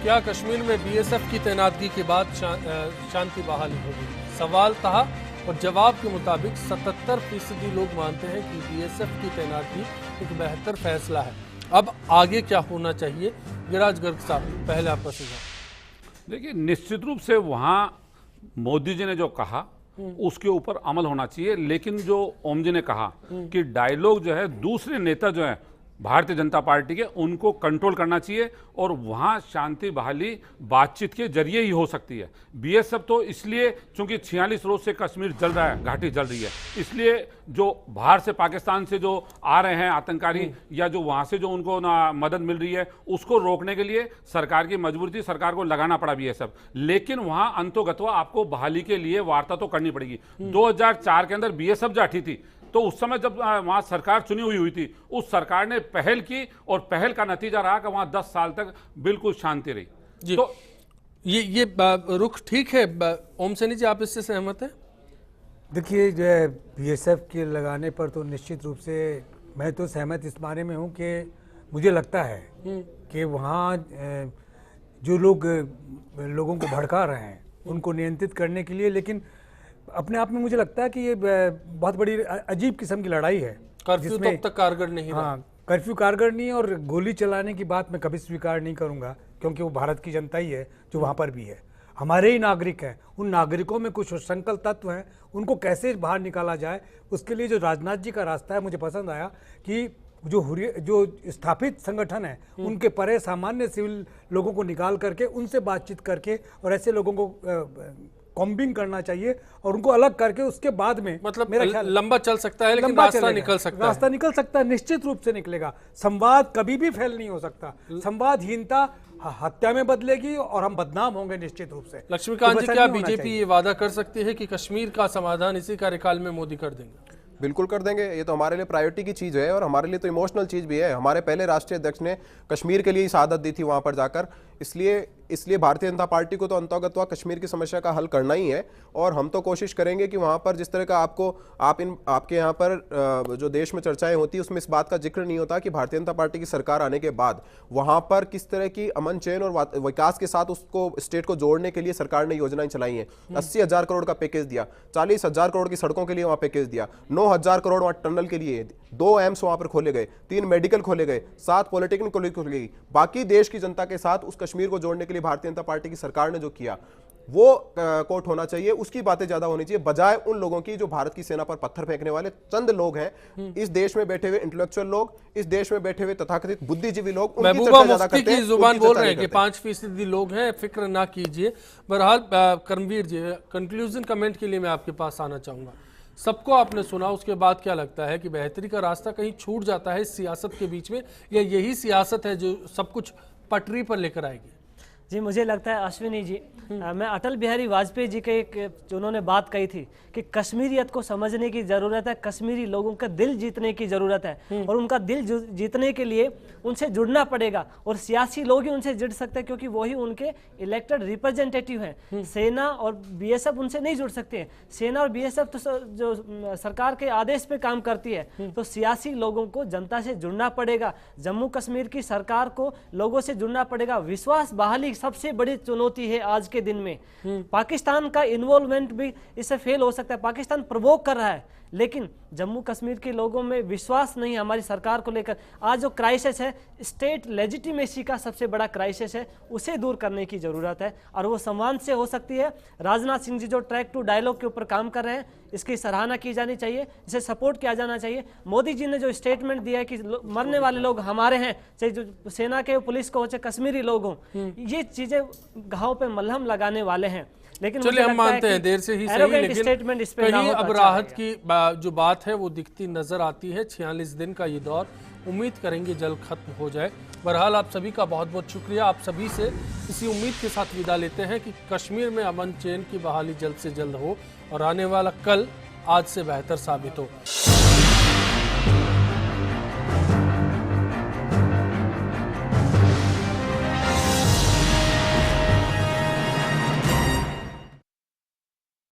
क्या कश्मीर में बीएसएफ की तैनातगी के बाद शांति बहाली होगी? सवाल था और जवाब के मुताबिक 77% लोग मानते हैं कि बीएसएफ की तैनातगी एक बेहतर फैसला है। अब आगे क्या होना चाहिए? गिरिराज गर्ग साहब, पहले आपका सुझाव। देखिए, निश्चित रूप से वहाँ मोदी जी ने जो कहा उसके ऊपर अमल होना चाहिए, लेकिन जो ओम जी ने कहा कि डायलॉग जो है दूसरे नेता जो है भारतीय जनता पार्टी के, उनको कंट्रोल करना चाहिए और वहां शांति बहाली बातचीत के जरिए ही हो सकती है। बीएसएफ तो इसलिए, चूंकि 46 रोज से कश्मीर जल रहा है, घाटी जल रही है, इसलिए जो बाहर से पाकिस्तान से जो आ रहे हैं आतंककारी या जो वहां से जो उनको ना मदद मिल रही है, उसको रोकने के लिए सरकार की मजबूरी थी, सरकार को लगाना पड़ा बीएसएफ। लेकिन वहां अंतोगत्वा आपको बहाली के लिए वार्ता तो करनी पड़ेगी। 2004 के अंदर बीएसएफ जो हटी थी, तो उस समय जब वहां सरकार चुनी हुई थी, उस सरकार ने पहल की और पहल का नतीजा रहा कि वहां 10 साल तक बिल्कुल शांति रही। जी, तो ये रुख ठीक है। ओम सैनी जी, आप इससे सहमत हैं? देखिए, जो है बीएसएफ के लगाने पर तो निश्चित रूप से मैं तो सहमत इस बारे में हूँ कि मुझे लगता है कि वहाँ जो लोग लोगों को भड़का रहे हैं उनको नियंत्रित करने के लिए, लेकिन अपने आप में मुझे लगता है कि ये बहुत बड़ी अजीब किस्म की लड़ाई है। कर्फ्यू तब तक कारगर नहीं रहा। हाँ, कर्फ्यू कारगर नहीं है और गोली चलाने की बात मैं कभी स्वीकार नहीं करूंगा, क्योंकि वो भारत की जनता ही है जो वहाँ पर भी है, हमारे ही नागरिक हैं। उन नागरिकों में कुछ संकल्प तत्व हैं, उनको कैसे बाहर निकाला जाए, उसके लिए जो राजनाथ जी का रास्ता है मुझे पसंद आया कि जो स्थापित संगठन है उनके परे सामान्य सिविल लोगों को निकाल करके उनसे बातचीत करके और ऐसे लोगों को कॉम्बिंग करना चाहिए और उनको अलग करके उसके बाद में, मतलब मेरा ख्याल लंबा चल सकता है, लेकिन रास्ता निकल सकता है। रास्ता निकल सकता है, निश्चित रूप से निकलेगा। संवाद कभी भी फेल नहीं हो सकता। संवादहीनता हत्या में बदलेगी और हम बदनाम होंगे निश्चित रूप से। लक्ष्मीकांत जी, क्या बीजेपी ये वादा कर सकती है कि कश्मीर का समाधान इसी कार्यकाल में मोदी कर देंगे? बिल्कुल कर देंगे। ये तो हमारे लिए प्रायोरिटी की चीज़ है और हमारे लिए तो इमोशनल चीज़ भी है। हमारे पहले राष्ट्रीय अध्यक्ष ने कश्मीर के लिए ही शहादत दी थी वहाँ पर जाकर। इसलिए भारतीय जनता पार्टी को तो अंतर्गतवा कश्मीर की समस्या का हल करना ही है और हम तो कोशिश करेंगे कि वहाँ पर जिस तरह का आपके यहाँ पर जो देश में चर्चाएं होती है उसमें इस बात का जिक्र नहीं होता कि भारतीय जनता पार्टी की सरकार आने के बाद वहाँ पर किस तरह की अमन चैन और विकास के साथ उसको स्टेट को जोड़ने के लिए सरकार ने योजनाएं चलाई हैं। 80,000 करोड़ का पैकेज दिया, 40,000 करोड़ की सड़कों के लिए वहाँ पैकेज दिया, 9,000 करोड़ वहाँ टनल के लिए, 2 एम्स वहाँ पर खोले गए, 3 मेडिकल खोले गए, 7 पॉलिटेक्निक कॉलेज खोले गई। बाकी देश की जनता के साथ उस कश्मीर को जोड़ने के लिए भारतीय जनता पार्टी की सरकार ने जो किया वो कोट होना चाहिए, उसकी बातें ज्यादा होनी चाहिए, बजाय उन लोगों की जो भारत की सेना पर पत्थर फेंकने वाले चंद लोग हैं। इस देश में बैठे हुए इंटेलेक्चुअल लोग, इस देश में बैठे हुए तथाकथित बुद्धिजीवी लोग, महबूबा मुफ्ती की जुबान बोल रहे हैं कि 5% लोग हैं, फिक्र ना कीजिए। बहरहाल करमवीर जी, कंक्लूजन कमेंट के लिए मैं आपके पास आना चाहूंगा। सबको आपने सुना, उसके बाद क्या लगता है कि बेहतरी का रास्ता कहीं छूट जाता है इस सियासत के बीच में, या यही सियासत है जो सब कुछ पटरी पर लेकर आएगी? जी, मुझे लगता है अश्विनी जी, मैं अटल बिहारी वाजपेयी जी के जो उन्होंने बात कही थी कि कश्मीरियत को समझने की ज़रूरत है, कश्मीरी लोगों का दिल जीतने की ज़रूरत है और उनका दिल जीतने के लिए उनसे जुड़ना पड़ेगा और सियासी लोग ही उनसे जुड़ सकते हैं क्योंकि वही उनके इलेक्टेड रिप्रेजेंटेटिव हैं। सेना और बीएसएफ उनसे नहीं जुड़ सकते हैं। सेना और बीएसएफ तो जो सरकार के आदेश पे काम करती है, तो सियासी लोगों को जनता से जुड़ना पड़ेगा। जम्मू कश्मीर की सरकार को लोगों से जुड़ना पड़ेगा। विश्वास बहाली सबसे बड़ी चुनौती है आज के दिन में। पाकिस्तान का इन्वॉल्वमेंट भी इससे फेल हो सकता है। पाकिस्तान प्रवोक कर रहा है, लेकिन जम्मू कश्मीर के लोगों में विश्वास नहीं है हमारी सरकार को लेकर। आज जो क्राइसिस है, स्टेट लेजिटिमेसी का सबसे बड़ा क्राइसिस है, उसे दूर करने की जरूरत है और वो संवाद से हो सकती है। राजनाथ सिंह जी जो ट्रैक टू डायलॉग के ऊपर काम कर रहे हैं, इसकी सराहना की जानी चाहिए, इसे सपोर्ट किया जाना चाहिए। मोदी जी ने जो स्टेटमेंट दिया है कि मरने वाले लोग हमारे हैं, चाहे जो सेना के पुलिस को हो चाहे कश्मीरी लोग हों, ये चीजें घाव पे मलहम लगाने वाले हैं। लेकिन चलिए, हम मानते हैं देर से ही सही, लेकिन कहीं अब राहत की जो बात है वो दिखती नजर आती है। 46 दिन का ये दौर उम्मीद करेंगे जल्द खत्म हो जाए। बहरहाल आप सभी का बहुत बहुत शुक्रिया। आप सभी से इसी उम्मीद के साथ विदा लेते हैं कि कश्मीर में अमन चैन की बहाली जल्द से जल्द हो और आने वाला कल आज से बेहतर साबित हो।